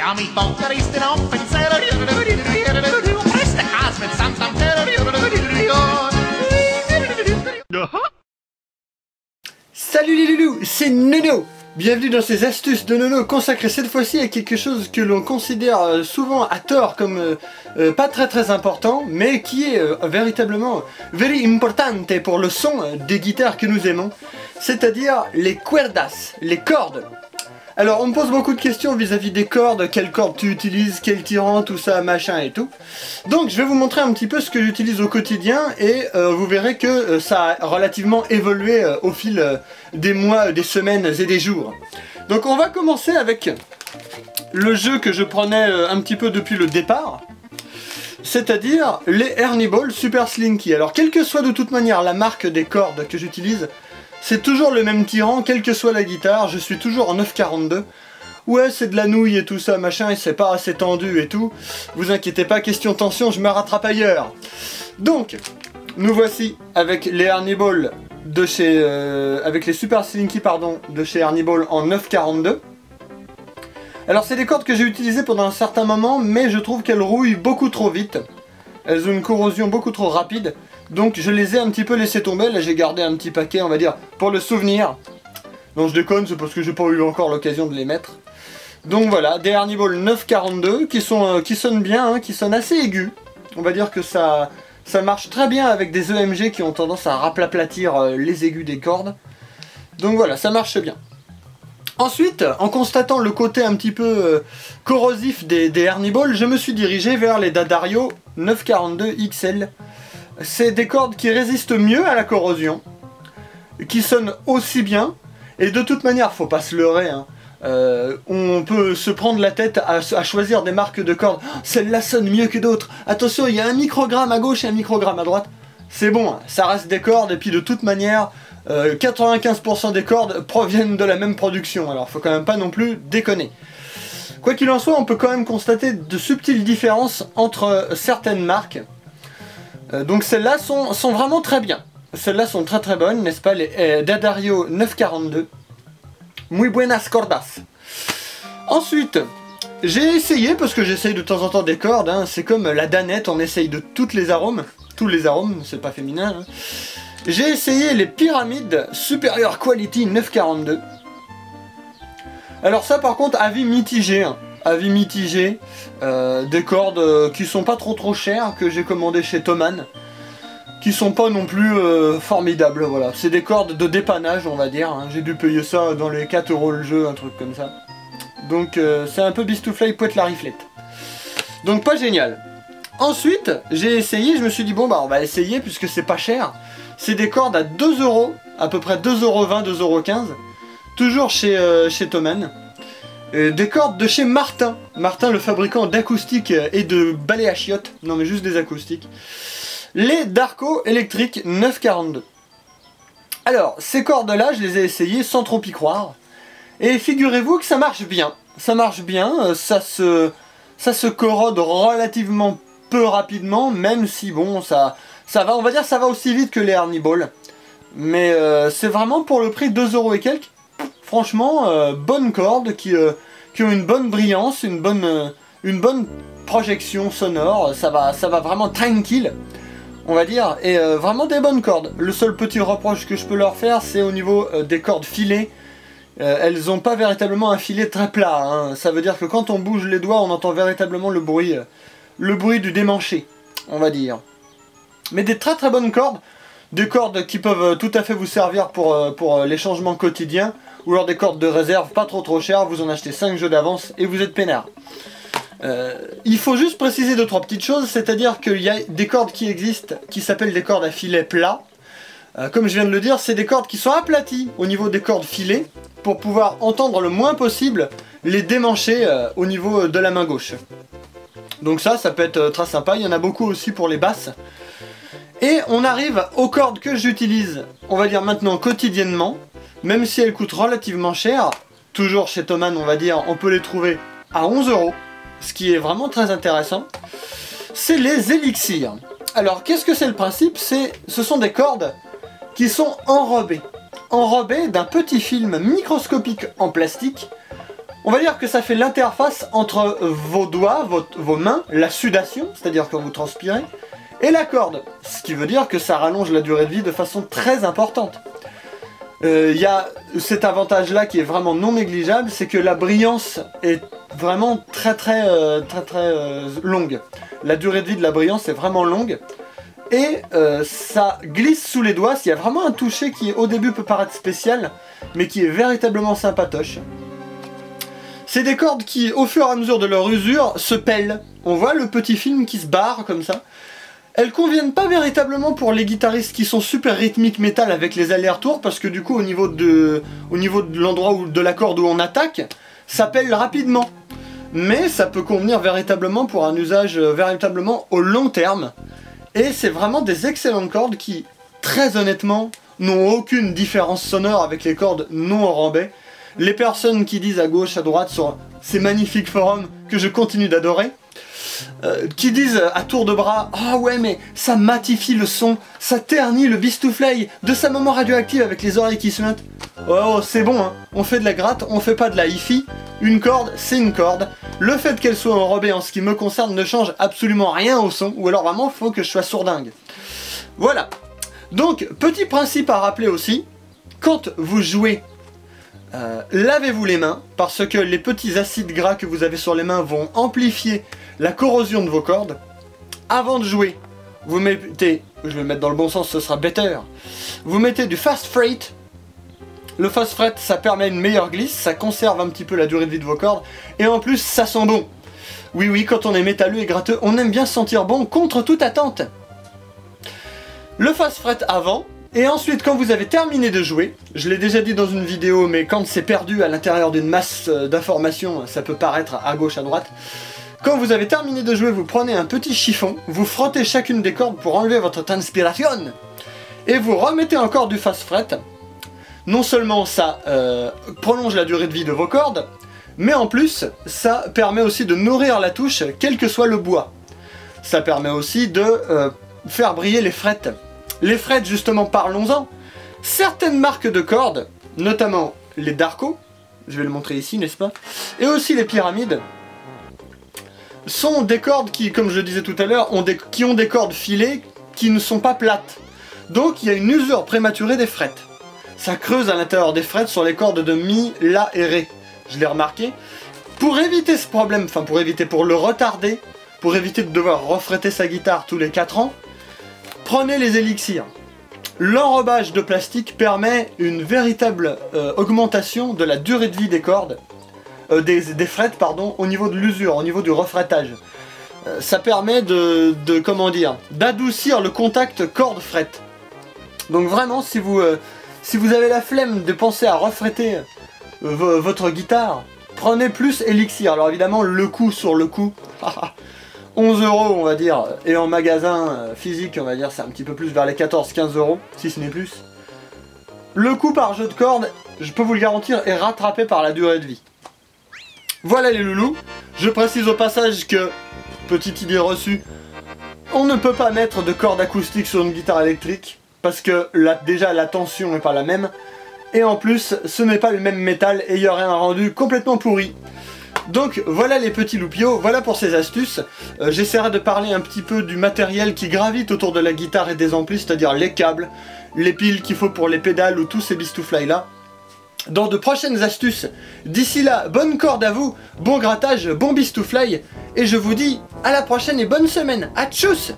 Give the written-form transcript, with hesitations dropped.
Chiami Pokerist in un pensiero, presta casa mit Santam. Salut les loulous, c'est Nono. Bienvenue dans ces astuces de Nono consacrées cette fois-ci à quelque chose que l'on considère souvent à tort comme pas très important, mais qui est véritablement very importante pour le son des guitares que nous aimons, c'est-à-dire les cuerdas, les cordes. Alors on me pose beaucoup de questions vis-à-vis des cordes, quelles cordes tu utilises, quel tirant, tout ça, machin et tout. Donc je vais vous montrer un petit peu ce que j'utilise au quotidien et vous verrez que ça a relativement évolué au fil des mois, des semaines et des jours. Donc on va commencer avec le jeu que je prenais un petit peu depuis le départ, c'est-à-dire les Ernie Ball Super Slinky. Alors quelle que soit de toute manière la marque des cordes que j'utilise, c'est toujours le même tirant, quelle que soit la guitare, je suis toujours en 9,42. Ouais, c'est de la nouille et tout ça, machin, et c'est pas assez tendu et tout. Vous inquiétez pas, question tension, je me rattrape ailleurs. Donc, nous voici avec les Ernie Ball de chez... avec les Super Slinky, pardon, de chez Ernie Ball en 9,42. Alors, c'est des cordes que j'ai utilisées pendant un certain moment, mais je trouve qu'elles rouillent beaucoup trop vite. Elles ont une corrosion beaucoup trop rapide. Donc je les ai un petit peu laissées tomber, là j'ai gardé un petit paquet on va dire pour le souvenir. Non je déconne, c'est parce que j'ai pas eu encore l'occasion de les mettre. Donc voilà, des Ernie Ball 9,42 qui sonnent bien, hein, qui sonnent assez aigus. On va dire que ça marche très bien avec des EMG qui ont tendance à raplatir les aigus des cordes. Donc voilà, ça marche bien. Ensuite, en constatant le côté un petit peu corrosif des Ernie Ball, je me suis dirigé vers les D'Addario 9,42 XL. C'est des cordes qui résistent mieux à la corrosion, qui sonnent aussi bien, et de toute manière, faut pas se leurrer, hein. On peut se prendre la tête à choisir des marques de cordes. Oh, celle-là sonne mieux que d'autres. Attention, il y a un microgramme à gauche et un microgramme à droite. C'est bon, hein, ça reste des cordes, et puis de toute manière, 95% des cordes proviennent de la même production, alors faut quand même pas non plus déconner. Quoi qu'il en soit, on peut quand même constater de subtiles différences entre certaines marques. Donc celles-là sont vraiment très bien. Celles-là sont très bonnes, n'est-ce pas, les D'Addario 9,42. Muy buenas cordas. Ensuite, j'ai essayé, parce que j'essaye de temps en temps des cordes, hein, c'est comme la danette, on essaye de tous les arômes, c'est pas féminin. Hein. J'ai essayé les pyramides Superior Quality 9,42. Alors ça par contre, avis mitigé, hein. Avis mitigé, des cordes qui sont pas trop chères, que j'ai commandées chez Thomann, qui sont pas non plus formidables, voilà. C'est des cordes de dépannage, on va dire, hein. J'ai dû payer ça dans les 4 € le jeu, un truc comme ça. Donc c'est un peu bistouflay, poète la riflette. Donc pas génial. Ensuite, j'ai essayé, je me suis dit, bon bah on va essayer, puisque c'est pas cher. C'est des cordes à 2 €, à peu près 2,20 €, 2,15 €, toujours chez Thomann. Des cordes de chez Martin. Martin, le fabricant d'acoustiques et de balais à chiottes. Non mais juste des acoustiques. Les Darko électriques 9,42. Alors, ces cordes-là, je les ai essayées sans trop y croire. Et figurez-vous que ça marche bien. Ça marche bien, ça se corrode relativement peu rapidement, même si bon, ça va, on va dire ça va aussi vite que les Ernie Ball. Mais c'est vraiment pour le prix de 2 € et quelques. Franchement, bonnes cordes qui ont une bonne brillance, une bonne projection sonore, ça va vraiment tranquille, on va dire, et vraiment des bonnes cordes. Le seul petit reproche que je peux leur faire, c'est au niveau des cordes filées. Elles n'ont pas véritablement un filet très plat, hein. Ça veut dire que quand on bouge les doigts, on entend véritablement le bruit du démanché, on va dire. Mais des très bonnes cordes. Des cordes qui peuvent tout à fait vous servir pour les changements quotidiens, ou alors des cordes de réserve pas trop chères, vous en achetez 5 jeux d'avance et vous êtes peinard. Il faut juste préciser 2-3 petites choses, c'est-à-dire qu'il y a des cordes qui existent, qui s'appellent des cordes à filet plat. Comme je viens de le dire, c'est des cordes qui sont aplaties au niveau des cordes filées, pour pouvoir entendre le moins possible les démancher au niveau de la main gauche. Donc ça peut être très sympa, il y en a beaucoup aussi pour les basses. Et on arrive aux cordes que j'utilise, on va dire maintenant quotidiennement, même si elles coûtent relativement cher, toujours chez Thomann on va dire, on peut les trouver à 11 €, ce qui est vraiment très intéressant, c'est les élixirs. Alors qu'est-ce que c'est le principe? Ce sont des cordes qui sont enrobées d'un petit film microscopique en plastique, On va dire que ça fait l'interface entre vos doigts, vos mains, la sudation, c'est-à-dire quand vous transpirez, et la corde. Ce qui veut dire que ça rallonge la durée de vie de façon très importante. Il y a cet avantage-là qui est vraiment non négligeable, c'est que la brillance est vraiment très longue. La durée de vie de la brillance est vraiment longue. Et ça glisse sous les doigts. Il y a vraiment un toucher qui au début peut paraître spécial, mais qui est véritablement sympatoche. C'est des cordes qui, au fur et à mesure de leur usure, se pèlent. On voit le petit film qui se barre comme ça. Elles conviennent pas véritablement pour les guitaristes qui sont super rythmiques métal avec les allers-retours, parce que du coup au niveau de l'endroit de la corde où on attaque, ça pèle rapidement. Mais ça peut convenir véritablement pour un usage véritablement au long terme. Et c'est vraiment des excellentes cordes qui, très honnêtement, n'ont aucune différence sonore avec les cordes non enrobées. Les personnes qui disent à gauche, à droite sur ces magnifiques forums que je continue d'adorer, qui disent à tour de bras « Ah ouais mais ça matifie le son, ça ternit le bistouflay de sa maman radioactive avec les oreilles qui se mettent. » Oh c'est bon hein, on fait de la gratte, on fait pas de la hi-fi. Une corde, c'est une corde. Le fait qu'elle soit enrobée en ce qui me concerne ne change absolument rien au son, ou alors vraiment faut que je sois sourdingue. Voilà. Donc, petit principe à rappeler aussi, quand vous jouez, lavez-vous les mains, parce que les petits acides gras que vous avez sur les mains vont amplifier la corrosion de vos cordes. Avant de jouer, vous mettez, je vais le mettre dans le bon sens, ce sera better, vous mettez du fast freight. Le fast fret, ça permet une meilleure glisse, ça conserve un petit peu la durée de vie de vos cordes, et en plus, ça sent bon. Oui, oui, quand on est métalleux et gratteux, on aime bien se sentir bon contre toute attente. Le fast fret avant, et ensuite, quand vous avez terminé de jouer, je l'ai déjà dit dans une vidéo, mais quand c'est perdu à l'intérieur d'une masse d'informations, ça peut paraître à gauche, à droite. Quand vous avez terminé de jouer, vous prenez un petit chiffon, vous frottez chacune des cordes pour enlever votre transpiration, et vous remettez encore du fast fret. Non seulement ça prolonge la durée de vie de vos cordes, mais en plus, ça permet aussi de nourrir la touche, quel que soit le bois. Ça permet aussi de faire briller les frettes. Les frettes, justement, parlons-en. Certaines marques de cordes, notamment les Darko, je vais le montrer ici, n'est-ce pas, et aussi les pyramides, sont des cordes qui, comme je le disais tout à l'heure, ont des cordes filées qui ne sont pas plates. Donc il y a une usure prématurée des frettes. Ça creuse à l'intérieur des frettes sur les cordes de Mi, La et Ré. Je l'ai remarqué. Pour éviter ce problème, enfin pour le retarder, pour éviter de devoir refréter sa guitare tous les 4 ans, prenez les élixirs. L'enrobage de plastique permet une véritable augmentation de la durée de vie des cordes, des frettes pardon, au niveau de l'usure, au niveau du refrétage. Ça permet d'adoucir le contact corde-frette. Donc vraiment, si vous avez la flemme de penser à refréter votre guitare, prenez plus élixir. Alors évidemment, le coût sur le coup, 11 € on va dire, et en magasin physique on va dire c'est un petit peu plus vers les 14-15 €, si ce n'est plus. Le coût par jeu de cordes, je peux vous le garantir, est rattrapé par la durée de vie. Voilà les loulous, je précise au passage que, petite idée reçue, on ne peut pas mettre de cordes acoustiques sur une guitare électrique, parce que déjà la tension n'est pas la même, et en plus ce n'est pas le même métal et il y aurait un rendu complètement pourri. Donc voilà les petits loupiaux, voilà pour ces astuces. J'essaierai de parler un petit peu du matériel qui gravite autour de la guitare et des amplis, c'est-à-dire les câbles, les piles qu'il faut pour les pédales ou tous ces bistouflays là. Dans de prochaines astuces. D'ici là, bonne corde à vous, bon grattage, bon bistouflay, et je vous dis à la prochaine et bonne semaine. À tchuss!